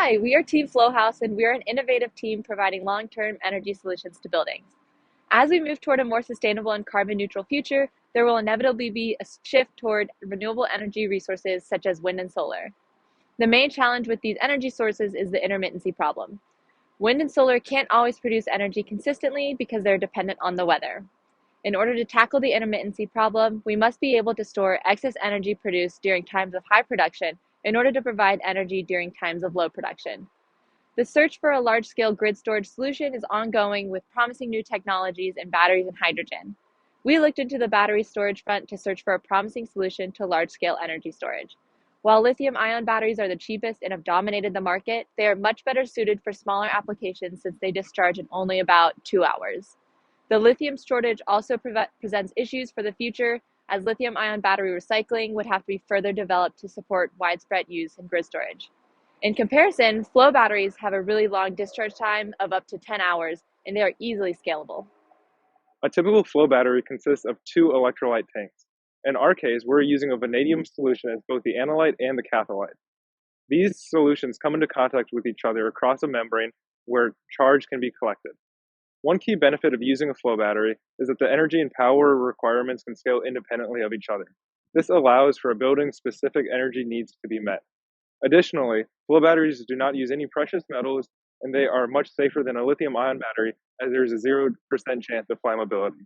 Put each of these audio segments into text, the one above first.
Hi, we are Team FlowHouse, and we are an innovative team providing long-term energy solutions to buildings. As we move toward a more sustainable and carbon-neutral future, there will inevitably be a shift toward renewable energy resources such as wind and solar. The main challenge with these energy sources is the intermittency problem. Wind and solar can't always produce energy consistently because they're dependent on the weather. In order to tackle the intermittency problem, we must be able to store excess energy produced during times of high production in order to provide energy during times of low production. The search for a large-scale grid storage solution is ongoing with promising new technologies in batteries and hydrogen. We looked into the battery storage front to search for a promising solution to large-scale energy storage. While lithium-ion batteries are the cheapest and have dominated the market, they are much better suited for smaller applications since they discharge in only about 2 hours. The lithium shortage also presents issues for the future, as lithium-ion battery recycling would have to be further developed to support widespread use in grid storage. In comparison, flow batteries have a really long discharge time of up to 10 hours, and they are easily scalable. A typical flow battery consists of two electrolyte tanks. In our case, we're using a vanadium solution as both the analyte and the catholyte. These solutions come into contact with each other across a membrane where charge can be collected. One key benefit of using a flow battery is that the energy and power requirements can scale independently of each other. This allows for a building's specific energy needs to be met. Additionally, flow batteries do not use any precious metals, and they are much safer than a lithium-ion battery as there is a 0% chance of flammability.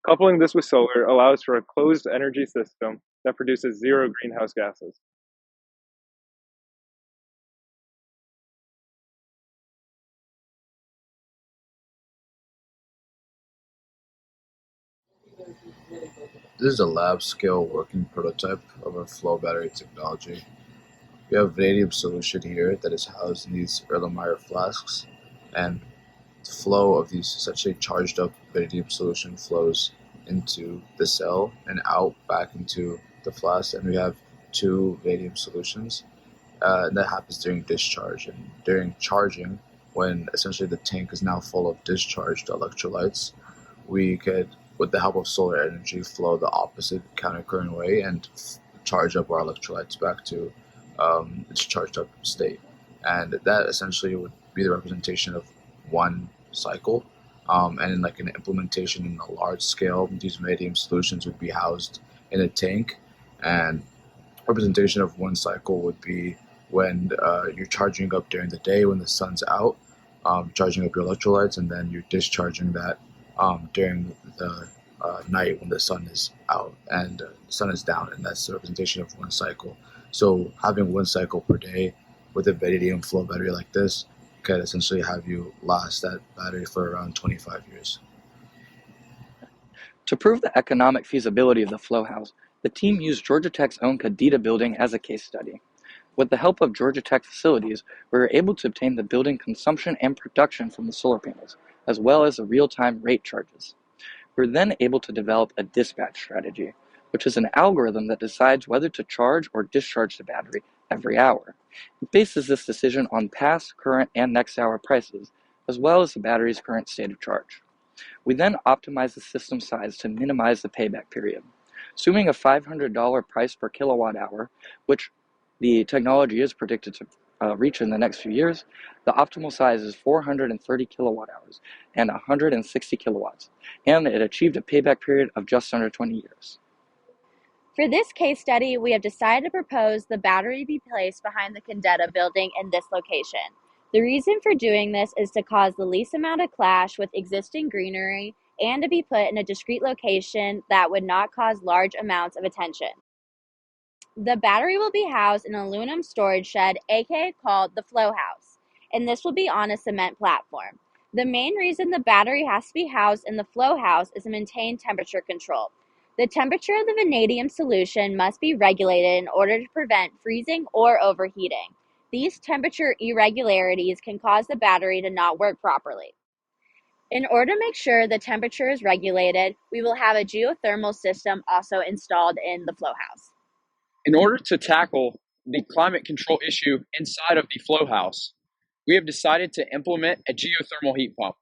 Coupling this with solar allows for a closed energy system that produces zero greenhouse gases. This is a lab-scale working prototype of our flow battery technology. We have vanadium solution here that is housed in these Erlenmeyer flasks, and the flow of these essentially charged up vanadium solution flows into the cell and out back into the flask, and we have two vanadium solutions. And that happens during discharge, and during charging, when essentially the tank is now full of discharged electrolytes, we could, with the help of solar energy, flow the opposite countercurrent way and charge up our electrolytes back to its charged up state. And that essentially would be the representation of one cycle. And in like an implementation in a large scale, these vanadium solutions would be housed in a tank, and representation of one cycle would be when you're charging up during the day when the sun's out, charging up your electrolytes, and then you're discharging that during the night when the sun is out and the sun is down, and that's the representation of one cycle. So having one cycle per day with a vanadium flow battery like this could essentially have you last that battery for around 25 years. To prove the economic feasibility of the FlowHouse, the team used Georgia Tech's own Kadita building as a case study. With the help of Georgia Tech facilities, we were able to obtain the building consumption and production from the solar panels, as well as the real-time rate charges. We were then able to develop a dispatch strategy, which is an algorithm that decides whether to charge or discharge the battery every hour. It bases this decision on past, current, and next hour prices, as well as the battery's current state of charge. We then optimize the system size to minimize the payback period. Assuming a $500 price per kilowatt hour, which the technology is predicted to reach in the next few years, the optimal size is 430 kilowatt hours and 160 kilowatts, and it achieved a payback period of just under 20 years. For this case study, we have decided to propose the battery be placed behind the Kadita building in this location. The reason for doing this is to cause the least amount of clash with existing greenery and to be put in a discrete location that would not cause large amounts of attention. The battery will be housed in an aluminum storage shed, aka called the FlowHouse, and this will be on a cement platform. The main reason the battery has to be housed in the FlowHouse is to maintain temperature control. The temperature of the vanadium solution must be regulated in order to prevent freezing or overheating. These temperature irregularities can cause the battery to not work properly. In order to make sure the temperature is regulated, we will have a geothermal system also installed in the FlowHouse. In order to tackle the climate control issue inside of the FlowHouse, we have decided to implement a geothermal heat pump.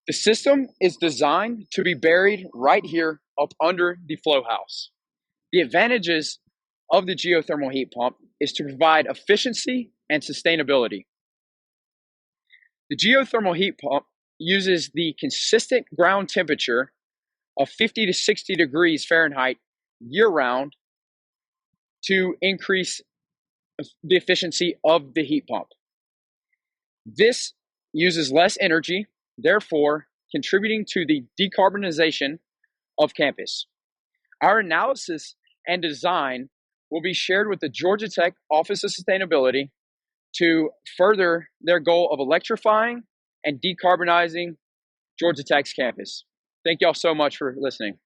The system is designed to be buried right here up under the FlowHouse. The advantages of the geothermal heat pump is to provide efficiency and sustainability. The geothermal heat pump uses the consistent ground temperature of 50 to 60 degrees Fahrenheit year-round to increase the efficiency of the heat pump. This uses less energy, therefore contributing to the decarbonization of campus. Our analysis and design will be shared with the Georgia Tech Office of Sustainability to further their goal of electrifying and decarbonizing Georgia Tech's campus. Thank y'all so much for listening.